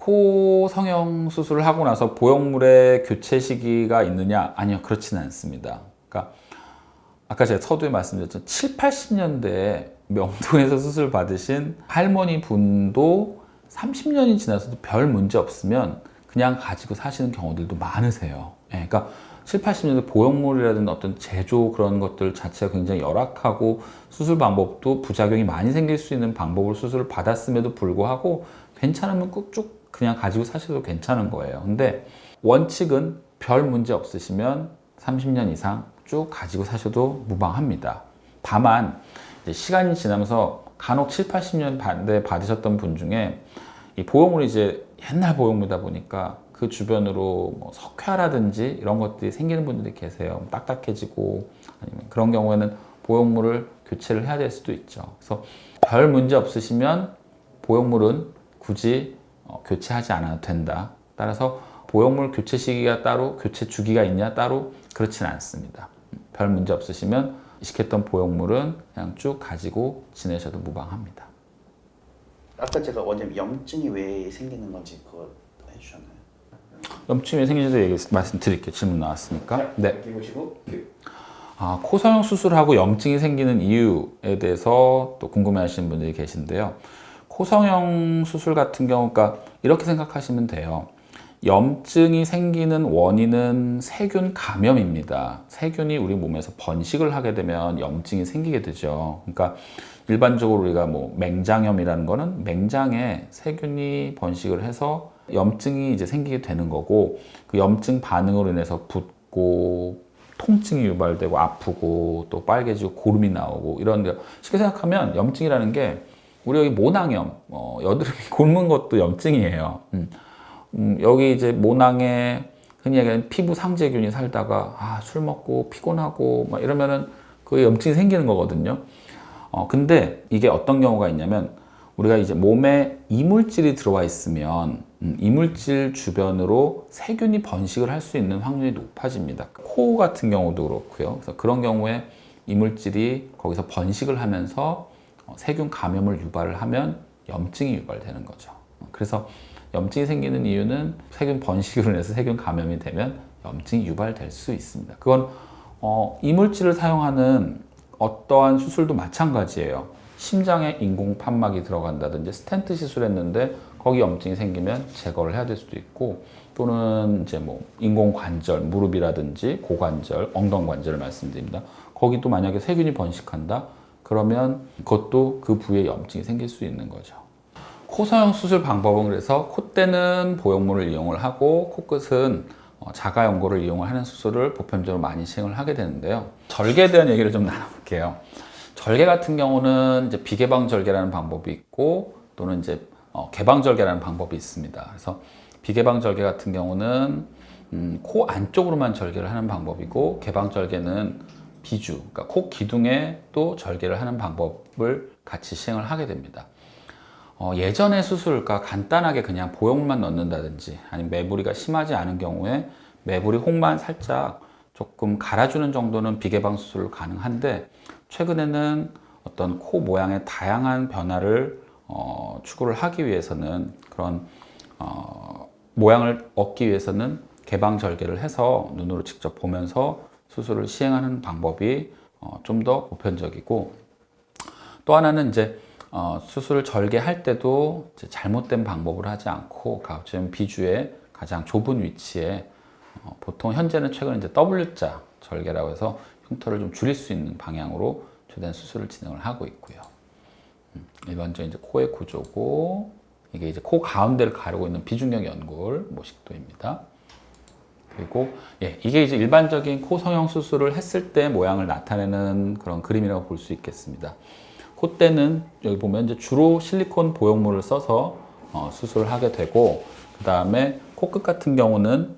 코 성형 수술을 하고 나서 보형물의 교체 시기가 있느냐? 아니요, 그렇지는 않습니다. 그러니까 아까 제가 서두에 말씀드렸죠. 7, 80년대에 명동에서 수술 받으신 할머니 분도 30년이 지나서도 별 문제 없으면 그냥 가지고 사시는 경우들도 많으세요. 예, 그러니까 7, 80년대 보형물이라든지 어떤 제조 그런 것들 자체가 굉장히 열악하고 수술 방법도 부작용이 많이 생길 수 있는 방법으로 수술을 받았음에도 불구하고 괜찮으면 쭉 그냥 가지고 사셔도 괜찮은 거예요. 근데 원칙은 별 문제 없으시면 30년 이상 쭉 가지고 사셔도 무방합니다. 다만 이제 시간이 지나면서 간혹 7, 80년대 받으셨던 분 중에 이 보형물이 이제 옛날 보형물이다 보니까 그 주변으로 뭐 석회라든지 이런 것들이 생기는 분들이 계세요. 딱딱해지고 아니면 그런 경우에는 보형물을 교체를 해야 될 수도 있죠. 그래서 별 문제 없으시면 보형물은 굳이 교체하지 않아도 된다. 따라서 보형물 교체 시기가 따로 교체 주기가 있냐 따로 그렇지는 않습니다. 별 문제 없으시면 이식했던 보형물은 그냥 쭉 가지고 지내셔도 무방합니다. 아까 제가 원장님 염증이 왜 생기는 건지 그거 해주셨나요? 염증이 생기는지 말씀드릴게요. 질문 나왔으니까. 네. 여기 보시고 코 성형 수술하고 염증이 생기는 이유에 대해서 또 궁금해하시는 분들이 계신데요. 코 성형 수술 같은 경우, 그러니까 이렇게 생각하시면 돼요. 염증이 생기는 원인은 세균 감염입니다. 세균이 우리 몸에서 번식을 하게 되면 염증이 생기게 되죠. 그러니까 일반적으로 우리가 뭐 맹장염이라는 거는 맹장에 세균이 번식을 해서 염증이 이제 생기게 되는 거고, 그 염증 반응으로 인해서 붓고 통증이 유발되고 아프고 또 빨개지고 고름이 나오고 이런 게, 쉽게 생각하면 염증이라는 게 우리 여기 모낭염, 여드름이 곪은 것도 염증이에요. 여기 이제 모낭에 흔히 얘기하는 피부 상재균이 살다가 술 먹고 피곤하고 막 이러면은 그 염증이 생기는 거거든요. 근데 이게 어떤 경우가 있냐면 우리가 이제 몸에 이물질이 들어와 있으면 이물질 주변으로 세균이 번식을 할 수 있는 확률이 높아집니다. 코 같은 경우도 그렇고요. 그래서 그런 경우에 이물질이 거기서 번식을 하면서 세균 감염을 유발을 하면 염증이 유발되는 거죠. 그래서 염증이 생기는 이유는 세균 번식으로 인해서 세균 감염이 되면 염증이 유발될 수 있습니다. 그건 이물질을 사용하는 어떠한 수술도 마찬가지예요. 심장에 인공 판막이 들어간다든지 스텐트 시술했는데 거기 염증이 생기면 제거를 해야 될 수도 있고, 또는 이제 뭐 인공 관절, 무릎이라든지 고관절, 엉덩관절을 말씀드립니다. 거기도 만약에 세균이 번식한다 그러면 그것도 그 부위에 염증이 생길 수 있는 거죠. 코 성형 수술 방법은 그래서 콧대는 보형물을 이용을 하고 코끝은 자가 연고를 이용하는 수술을 보편적으로 많이 시행을 하게 되는데요. 절개에 대한 얘기를 좀 나눠볼게요. 절개 같은 경우는 이제 비개방 절개라는 방법이 있고 또는 이제 개방 절개라는 방법이 있습니다. 그래서 비개방 절개 같은 경우는 코 안쪽으로만 절개를 하는 방법이고, 개방 절개는 비주, 그러니까 코 기둥에 또 절개를 하는 방법을 같이 시행을 하게 됩니다. 예전의 수술과 간단하게 그냥 보형물만 넣는다든지 아니면 매부리가 심하지 않은 경우에 매부리 혹만 살짝 조금 갈아주는 정도는 비개방 수술 가능한데, 최근에는 어떤 코 모양의 다양한 변화를 추구를 하기 위해서는 그런 모양을 얻기 위해서는 개방 절개를 해서 눈으로 직접 보면서 수술을 시행하는 방법이 좀 더 보편적이고, 또 하나는 이제 수술을 절개할 때도 이제 잘못된 방법을 하지 않고 가급적 비주의 가장 좁은 위치에 보통 현재는 최근에 이제 W자 절개라고 해서 흉터를 좀 줄일 수 있는 방향으로 최대한 수술을 진행을 하고 있고요. 먼저 이제 코의 구조고, 이게 이제 코 가운데를 가르고 있는 비중격 연골 모식도입니다. 그리고 이게 이제 일반적인 코 성형 수술을 했을 때 모양을 나타내는 그런 그림이라고 볼 수 있겠습니다. 콧대는 여기 보면 이제 주로 실리콘 보형물을 써서 수술을 하게 되고, 그 다음에 코끝 같은 경우는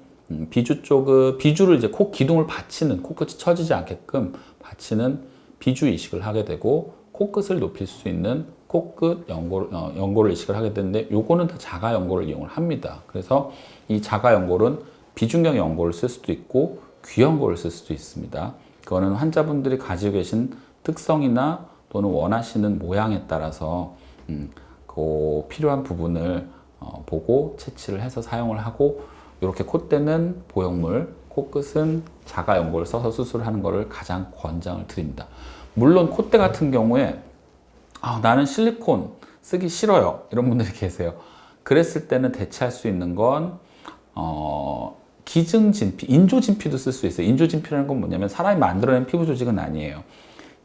비주를 이제 코 기둥을 받치는, 코끝이 처지지 않게끔 받치는 비주 이식을 하게 되고, 코끝을 높일 수 있는 코끝 연골을 이식을 하게 되는데, 요거는 다 자가 연골을 이용을 합니다. 그래서 이 자가 연골은 비중격 연골을 쓸 수도 있고 귀연골을 쓸 수도 있습니다. 그거는 환자분들이 가지고 계신 특성이나 또는 원하시는 모양에 따라서 그 필요한 부분을 보고 채취를 해서 사용을 하고 이렇게 콧대는 보형물, 코끝은 자가 연골을 써서 수술하는 것을 가장 권장을 드립니다. 물론 콧대 같은 경우에 나는 실리콘 쓰기 싫어요 이런 분들이 계세요. 그랬을 때는 대체할 수 있는 건 기증진피, 인조진피도 쓸 수 있어요. 인조진피라는 건 뭐냐면 사람이 만들어낸 피부 조직은 아니에요.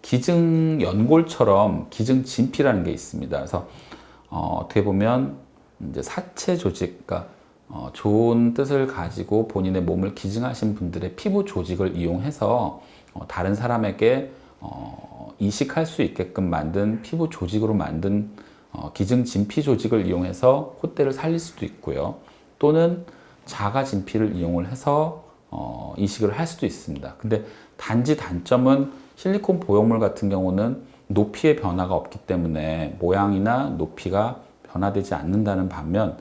기증연골처럼 기증진피라는 게 있습니다. 그래서 어떻게 보면 이제 사체 조직, 그러니까 좋은 뜻을 가지고 본인의 몸을 기증하신 분들의 피부 조직을 이용해서 다른 사람에게 이식할 수 있게끔 만든 피부 조직으로 만든 기증진피 조직을 이용해서 콧대를 살릴 수도 있고요. 또는 자가진피를 이용을 해서 이식을 할 수도 있습니다. 근데 단지 단점은 실리콘 보형물 같은 경우는 높이의 변화가 없기 때문에 모양이나 높이가 변화되지 않는다는 반면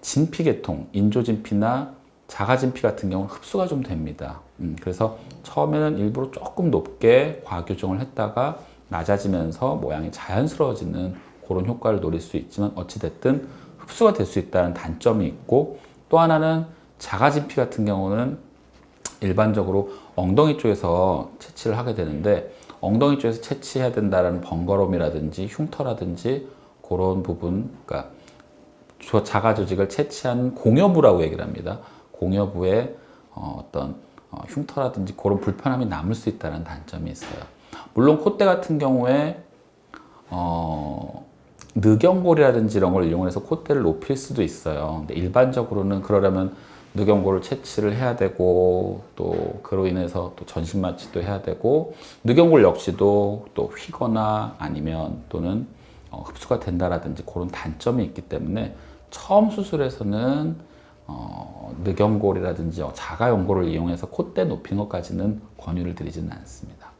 진피계통, 인조진피나 자가진피 같은 경우는 흡수가 좀 됩니다. 그래서 처음에는 일부러 조금 높게 과교정을 했다가 낮아지면서 모양이 자연스러워지는 그런 효과를 노릴 수 있지만 어찌됐든 흡수가 될 수 있다는 단점이 있고, 또 하나는 자가진피 같은 경우는 일반적으로 엉덩이 쪽에서 채취를 하게 되는데 엉덩이 쪽에서 채취해야 된다는 번거로움이라든지 흉터라든지 그런 부분, 그러니까 자가 조직을 채취한 공여부라고 얘기를 합니다. 공여부에 어떤 흉터라든지 그런 불편함이 남을 수 있다는 단점이 있어요. 물론 콧대 같은 경우에 늑연골이라든지 이런 걸 이용해서 콧대를 높일 수도 있어요. 근데 일반적으로는 그러려면 늑연골을 채취를 해야 되고 또 그로 인해서 또 전신 마취도 해야 되고 늑연골 역시도 또 휘거나 아니면 또는 흡수가 된다라든지 그런 단점이 있기 때문에 처음 수술에서는 늑연골이라든지 자가연골을 이용해서 콧대 높인 것까지는 권유를 드리지는 않습니다.